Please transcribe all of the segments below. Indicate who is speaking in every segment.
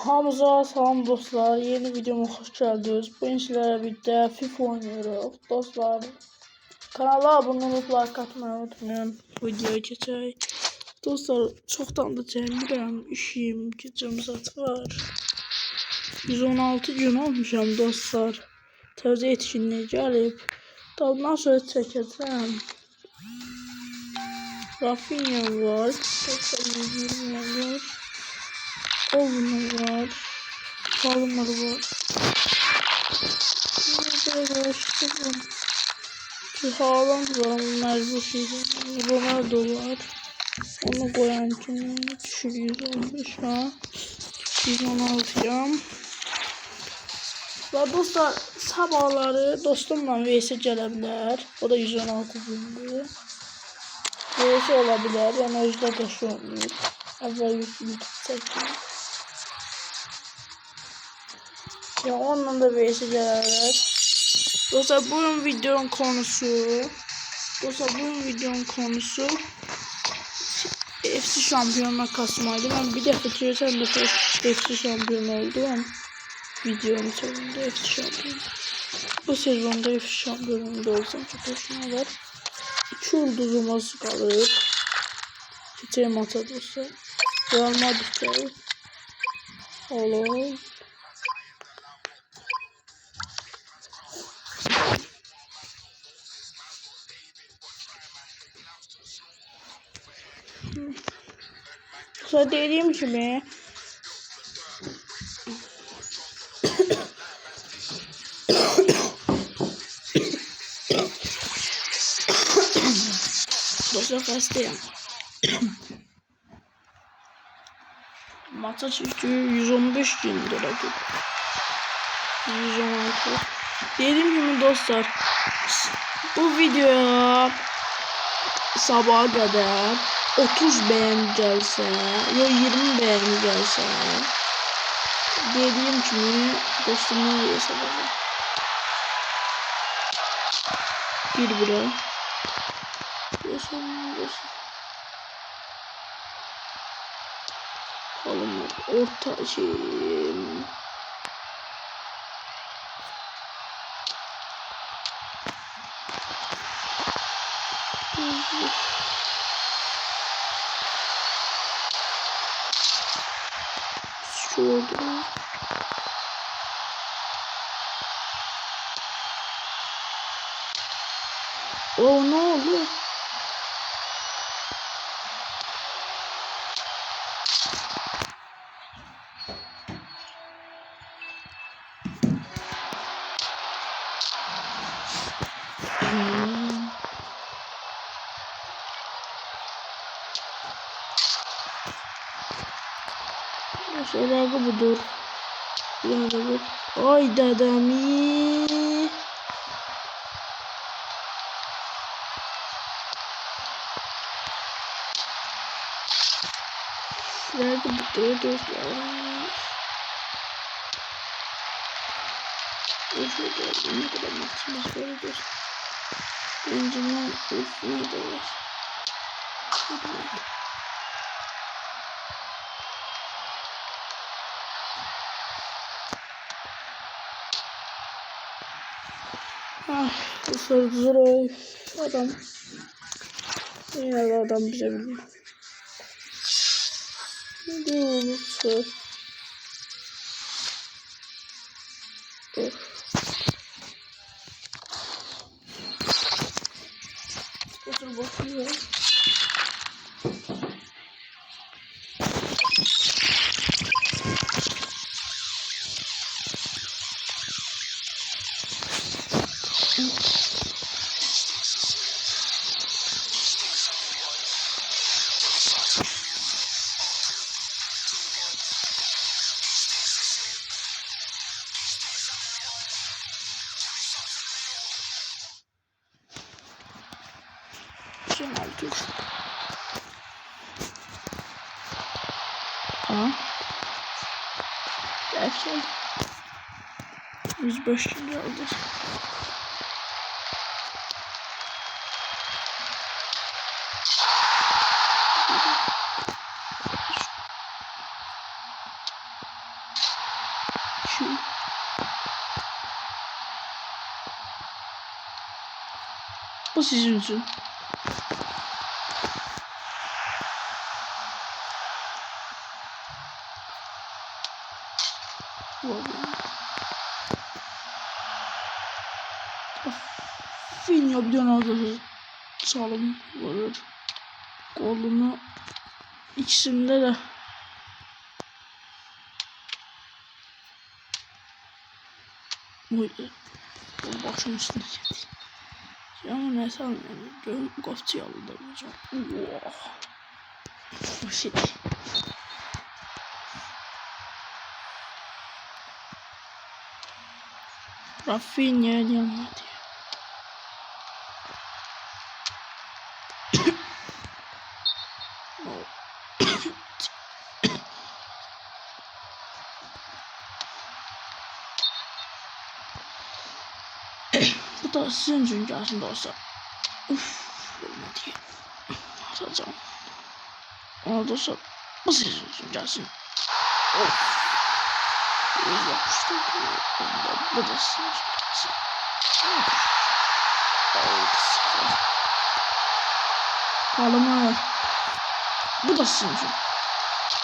Speaker 1: Hamza salam dostlar, yeni videoma hoş geldiniz. Bugün sizlerle birlikte FIFA oynuyoruz dostlar. Kanala abone olup like atmayı unutmayın. Videoya geçelim. Dostlar çoktan da çevirəm, işim, gücüm zat var. 116 gün olmuşam dostlar. Təzə etkinliyə gəlib. Ondan sonra çəkəcəm. Rafinha var. 20 var. Oğlum var. Palmer var. Haaland var. Mecbur şeyden. Ronaldo var. Onu koyan kim? Düşür 115 ha. 116'yam. Ve dostlar sabahları dostumla VS gələ bilər. O da 116 gündür. VS ola bilər. Yəni özdə qəşi olmuyor. Əvvəl YouTube çəkdim. Ya onunla da VS gələrlər. Dostlar bugün videonun konusu FC şampiyonlar kasmaydı. Ben bir defa çevirsem de FC şampiyon oldum. Videonun sonunda FC şampiyon. Bu sezonda FC şampiyonunda olsam çok hoşuma gider. 2 yıldızımız kalır. Geçeyim ata dostlar. Real Madrid'de. Olur. Sonra dediğim gibi dostlar hastayım. Maça çıktı 115 gündür rakip. 116. Dediğim gibi dostlar bu videoya sabaha kadar 30 beğeni gelse ya 20 beğeni gelse dediğim gibi dostumu hesabladım. Bir bura. Oğlum orta şey. Şurada. O ne oldu? Şöyle budur. Budur. Ay dadami. Şöyle budur dostlar. Şöyle ne kadar maksimum böyle dostlar. Önceden üstüne de var. Bu soru adam. Yine adam bize biliyor. Ne olursa. Otur bakıyor. Dur. Ha? Gerçekten 105 lira aldı. ki. Bu sizin için. Finyo bir dönem çalım vurur. Kolunu ikisinde de buydu. Başım üstüne geldi. Ama ne sanmıyorum. Görün kofçu yalıda olacağım. Oh. O şey. Rafinha yanmadı. Bu da sizin çünkü aslında olsa. Uff. Olmadı. Atacağım. Ona da olsa. Bu sizin çünkü aslında. Of. Yapıştı. Bu da sizin çünkü. Kalama. Bu da sizin için.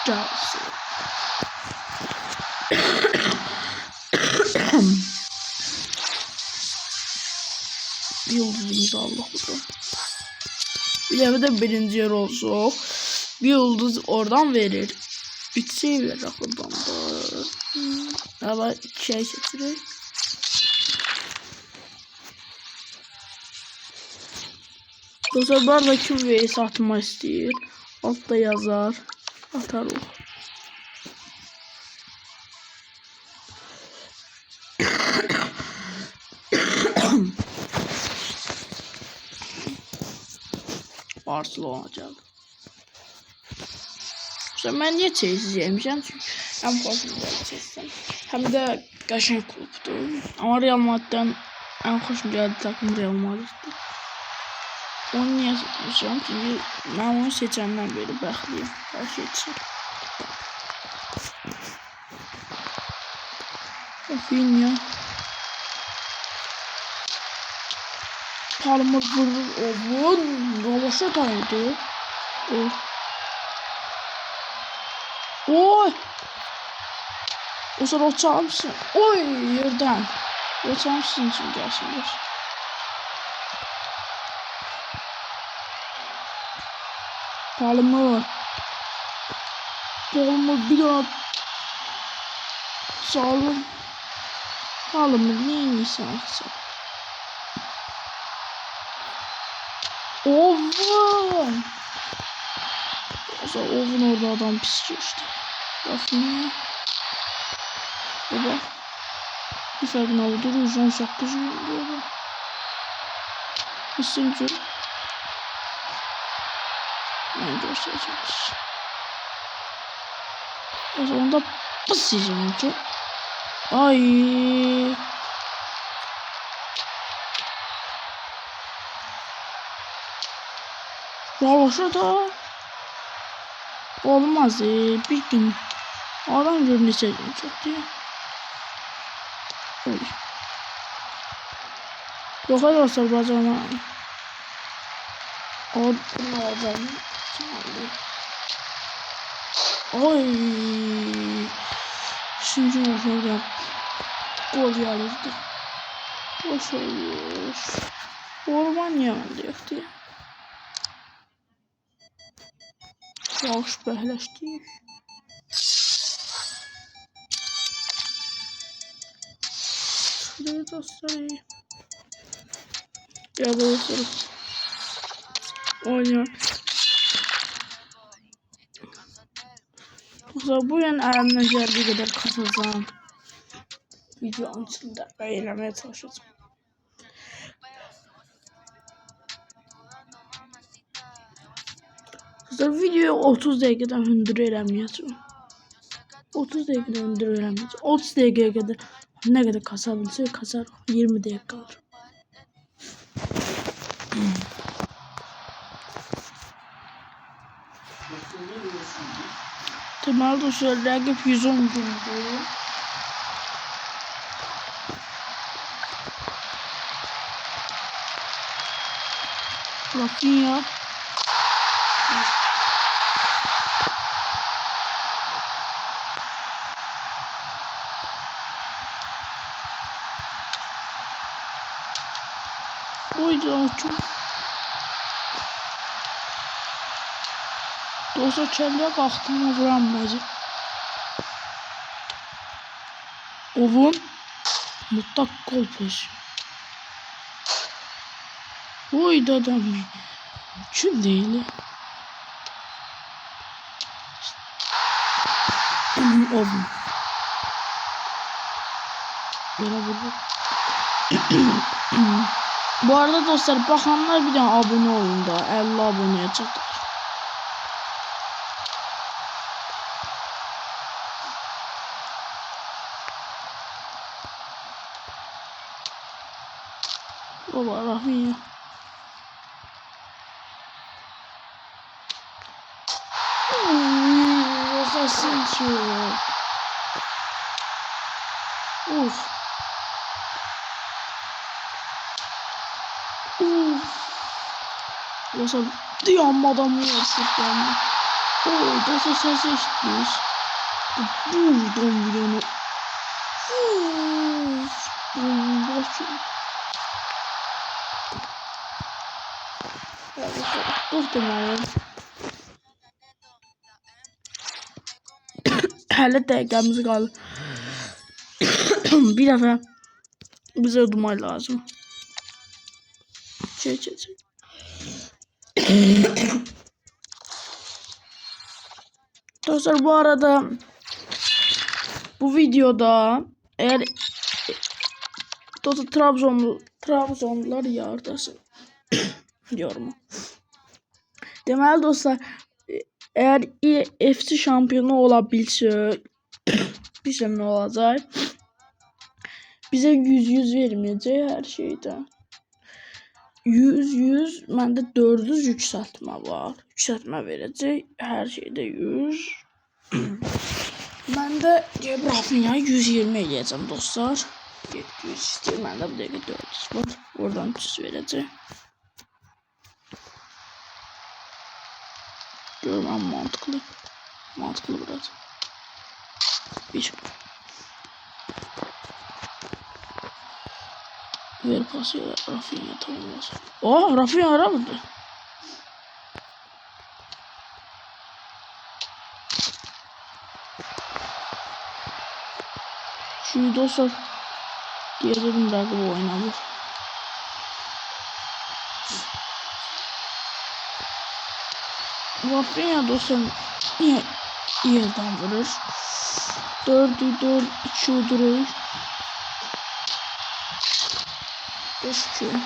Speaker 1: Gelsin. Yıldızımız Allah burada. Bir de birinci yer olsa bir yıldız oradan verir. 3 şey verir aklımdan da. Ama 2 şey getirir. Bu sefer de kim vs atma istəyir. Altta yazar. Atar o. Barcelona geldi. Ben niye Chelsea yemişim? Çünkü hem hoşuma Chelsea hem de qəşəng klubdur. Ama Real Madrid'den en hoşuma geldi takım Real Madrid'dir. Onu niye seçmişim? Çünkü ben onu seçenden beri bəxtliyim. Her şey için. Rafinha. Palmer vurur. Oğlum. Rovaşa daydı. Oh. Oy. O sonra o çalmışsın. Oy yerden. O çalmışsın için gelsin. Palmer. Palmer bir daha. Sağlam. Palmer neymiş artık? Oğlum. O zaman Oğlum orada adam pisiyor işte. Bakın. Baba. Bir farkına vurdur. 18 diyorum. Üçüncü. Ben göstereceğiz. O zaman da basacağım ki. Ay. Ravaşa da olmaz bir gün adam görünecek çok diye. Oy. Yok hadi olsa bacana. O ne olacağını oy. Şimdi orada gol gelirdi. Boş oluyor. Orman yanında yok diye. Yavaş behleştik. Şuraya dostlar. Ya dostlar. Oynuyor. Bu yan elimden geldiği kadar katılacağım. Videonun içinde eğlenmeye çalışacağım. Videoyu 30 dakikadan hündür eləməyəcəm. 30 dakikadan hündür eləməyəcəm. 30 dakikaya kadar ne kadar kasabilsek kasar. 20 dakika kalır. Temelde şöyle rakip 110 gündü. Rafinha. Oydu çok. Dosa çəlliyə qalxdığıma vuram məzi. Ovun mutlak gol pozisyon. Oydu adam. Mümkün değil. Ovun. Böyle vurdu. Bu arada dostlar bakanlar bir tane abone olun da 50 aboneye çatır. Baba Rafinha. Asensio. Uf. Dosa dayanmadan vurursam. Dosa ses eşitmiş. Vurdum bir onu. Boşum. Muhtemelen. Hələ dəqiqəmiz qalır. Bir dəfə bizə udmaq lazım. Çək. Dostlar bu arada bu videoda eğer Trabzonlular yardasın diyorum. Deməli dostlar eğer FC şampiyonu olabilse bilsem ne olacak? Bize 100 vermeyecek her şeyden. 100 məndə 400 yükseltme var. Yükseltme verecek her şeyde 100. Ben de Rafinha 120 eləyəcəm dostlar. 700 istəyir. Məndə bu dəqiqə 400 var. Oradan 300 verəcək. Görməm mantıklı. Mantıklı biraz. Bir. Ver pası ya Rafinha tamamlasın. Oh Rafinha aramadı. Şimdi dostlar diyelim belki bu oynanır. Rafinha dostlar niye yerden vurur? 4'ü 2 uydurur. 5-2.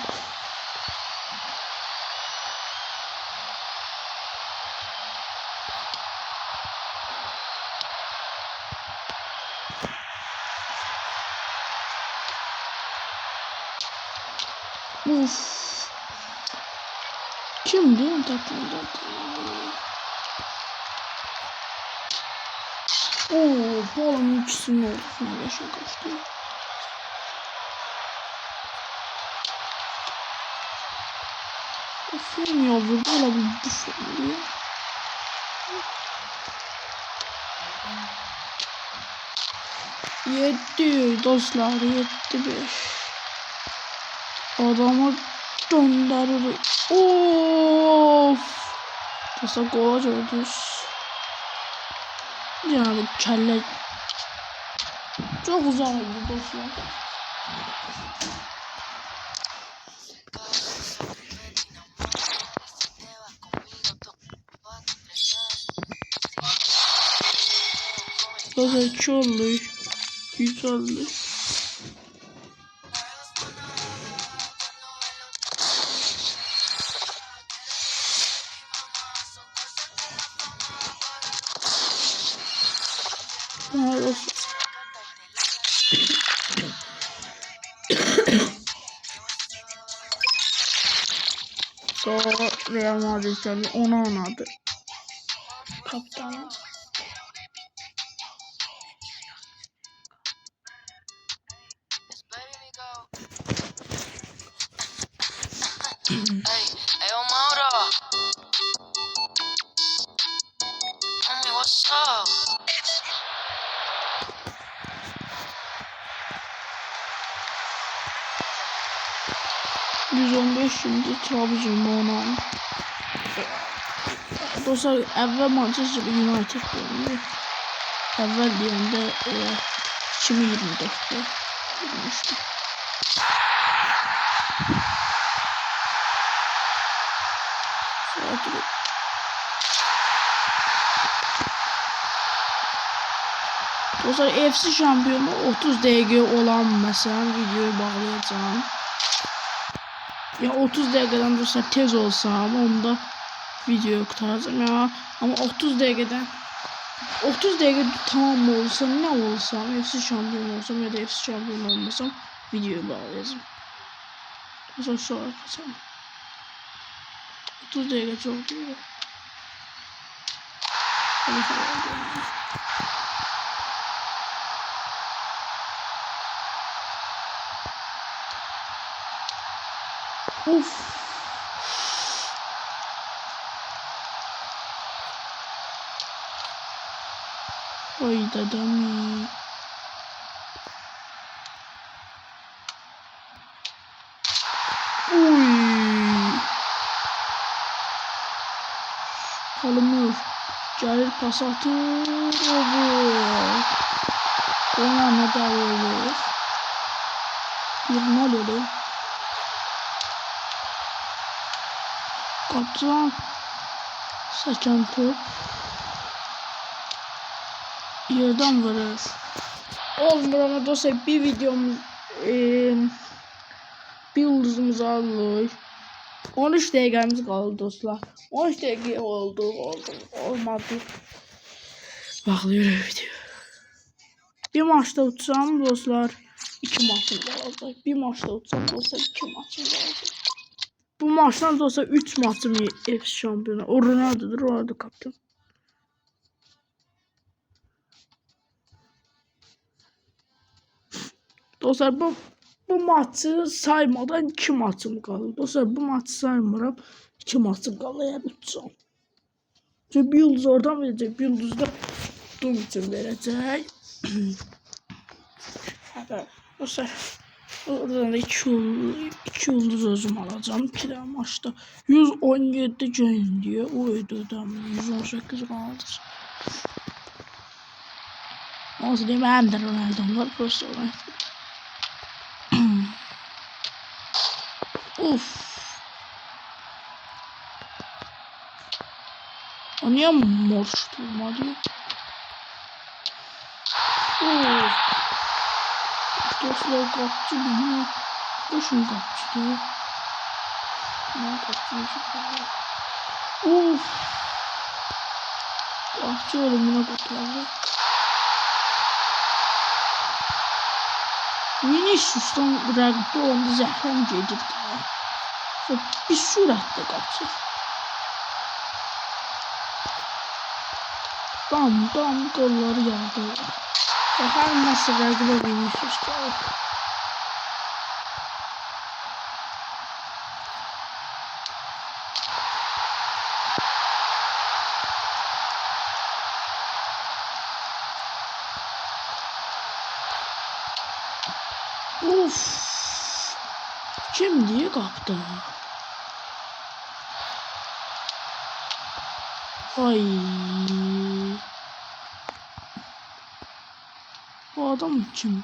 Speaker 1: Uf. Kimdi o takımda? Balonun ikisinin ortasına yaşa kaçtı. Film ya vurdu öyle bir düşündü. Yetti dostlar 7-5. Adamı gönderir. Of. Dostlar gola gördünüz. Yani kelle çok uzağıydı dostlar. Dostlar 2 oldu. 100 oldu. Sonra Real Madrid'den onu anladı. Kaptan. 115 şimdi Trabzon ona. Dostlar evvel Manchester United oynuyor. Evvel deyəndə 2024'te girmişti. Dostlar FC şampiyonu 30 dəqiqə olan məsələn videoyu bağlayacağım. Ya 30 dəqiqədən dostlar tez olsam onda videoyu qurtaracağım ya. Ama 30 dəqiqədən 30 dəqiqə tamam olsa ne olsam FC şampiyonu olsam ya da FC şampiyonu olmasam videoyu bağlayacağım. Dostlar sonra kaçalım. 30 dəqiqə çok değil. Uf. Ay dadami. Uy. Kalımır. Cahil pas atır. Ona ne da olur. Bir mal olur. Kaptan. Saçan top. Yerden vurur. Olmuyor ama dostlar bir videomuz bir yıldızımızı aldık. 13 dakikamiz kaldı dostlar. 13 dakika oldu olmadı. Bağlıyorum video. Bir maçta uçsam dostlar 2 maçım kalacak. Bir maçta uçsam dostlar 2 maçım kalacak. Bu maçtan dostlar 3 maçım FC şampiyonu. O Ronaldo'dur, orada kaptan. Dostlar bu maçı saymadan 2 maçım kaldı. Dostlar bu maçı saymıram. 2 maçım kaldı yani uçsam. Çünkü bir yıldız oradan verecek. Bir yıldız da Doom için verecek. Dostlar oradan da 2 yıldız özüm alacağım. 2 tane maçta 117 gün diyor. Oydu adam 118 kaldır. Nasıl diyeyim, hem de Ronaldo'm var. Prosto var. Uf. O niye mor tutulma diyor? Uf. Dostlar kapçı bilmiyor. Boşun kapçı diyor. Ne kapçı diyor? Uf. Kapçı ölümüne kurtardı. Vinicius'tan rəqibdə onda zəhrəm gedir. Bir sürətlə qaçır. Dam qolları yağdırır. Hər nəsə rəqibə Vinicius gəlir. Uf. Kim diye kaptı? Ay. Bu adam kim?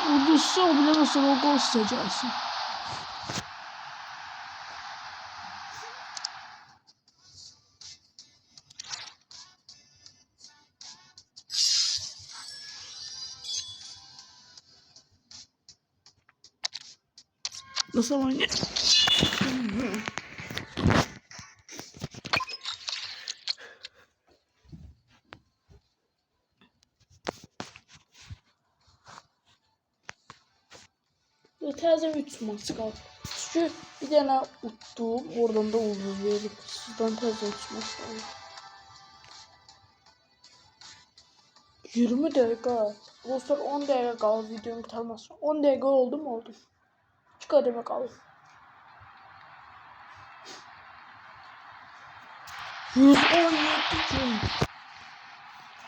Speaker 1: Udursa o bile nasıl o gol isteyeceksin. Nasıl oynuyor? Təzə 3 maç qaldı. Çünki bir dənə utdum, oradan da ulduz verdim. Sizdən təzə 3 maç qaldı. 20 dəqiqə. Dostlar 10 dəqiqə qaldı videonun qurtarmasına. 10 dəqiqə oldu mu? Oldu. 2 qədəmə qaldı. 117 gün.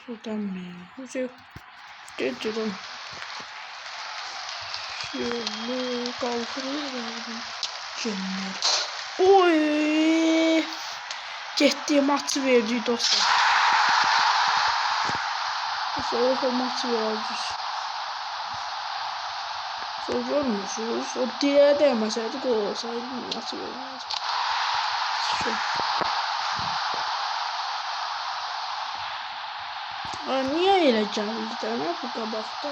Speaker 1: Şuradan mı? Getirdim. Şöyle kaldırıyorum. Cennet. Oy! Getdi maçı verdi dostlar. Sonra maçı verdi. Sonra görmüşsünüz. O direğe değmeseydi gol olsaydı maçı vermezdi. Niye öyle geldi de ne bu kabakta?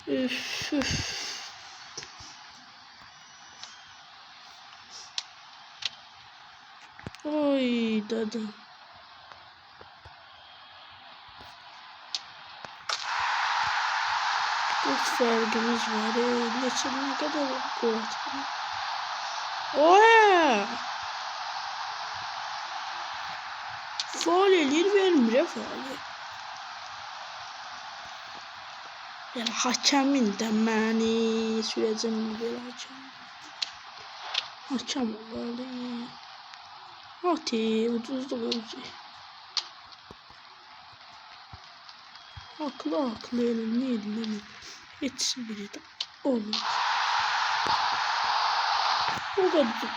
Speaker 1: Üf. Oy dadı. Çok farkımız var. Ne kadar kuvvet. Oy! Faal eləyir, vermir faali. Yəni hakemin də məni sürəcəm bir hakem. Hakem olmalı. Hati ucuzluq ölçü. Haklı elə nə edilir? Heç biri də olmaz. O kadar.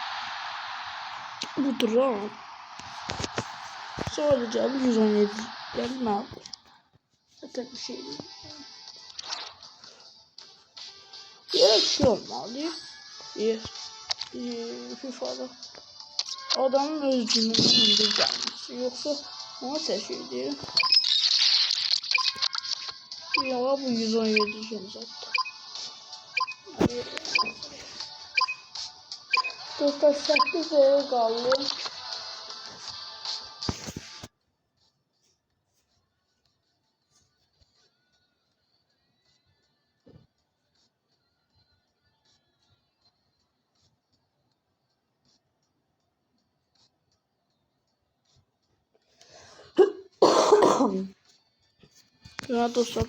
Speaker 1: Budur ha. Sadece 117 gelme abi. Zaten bir şey değil. Bir şey olmalı. FIFA'da adamın öz cümlesinden bir gelmesi. Yoksa ona teşekkür ederim. Ya bu 117 gün zaten. Dostlar 8 liraya kaldı. Ya dostlar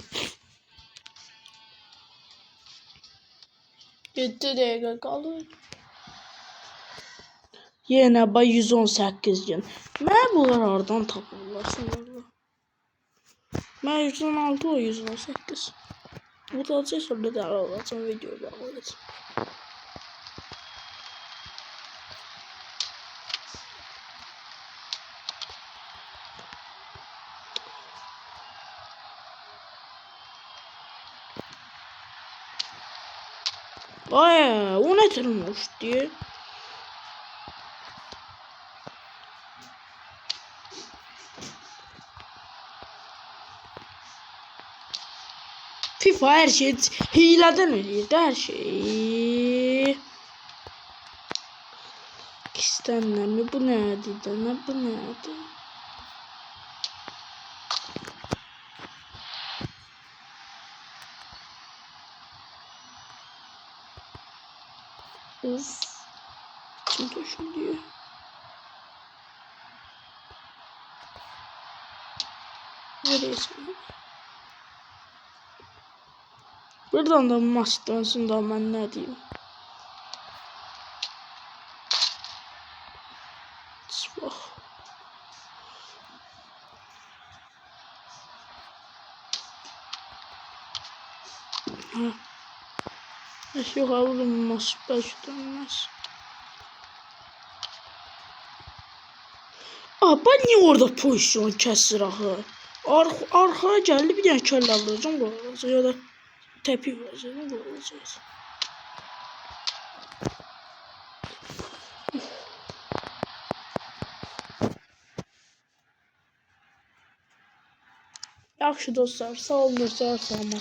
Speaker 1: 7 dakika kaldı. Yine bay 118 gün. Ben bunlar oradan tapırlar sonra. Ben 116 o 118. Bu da sonra da alacağım videoda alacağım. Ay, o ne tırmış diye. FIFA her şey hileden ölüyor her şey. İstenler mi bu neydi de ne bu neydi? Uf. Kim taşın diyor. Neresi? Buradan da maç dönsün da ben ne diyeyim. Bak. Yok alınmaz. Belki dönmez. Ben niye orada pozisyon kesir ahı? Arkaya geldi bir tane kelle alacağım bu arada. Ya da tepi vereceğim bu arada. Yaxşı dostlar, sağ olun dostlar, sağ olun.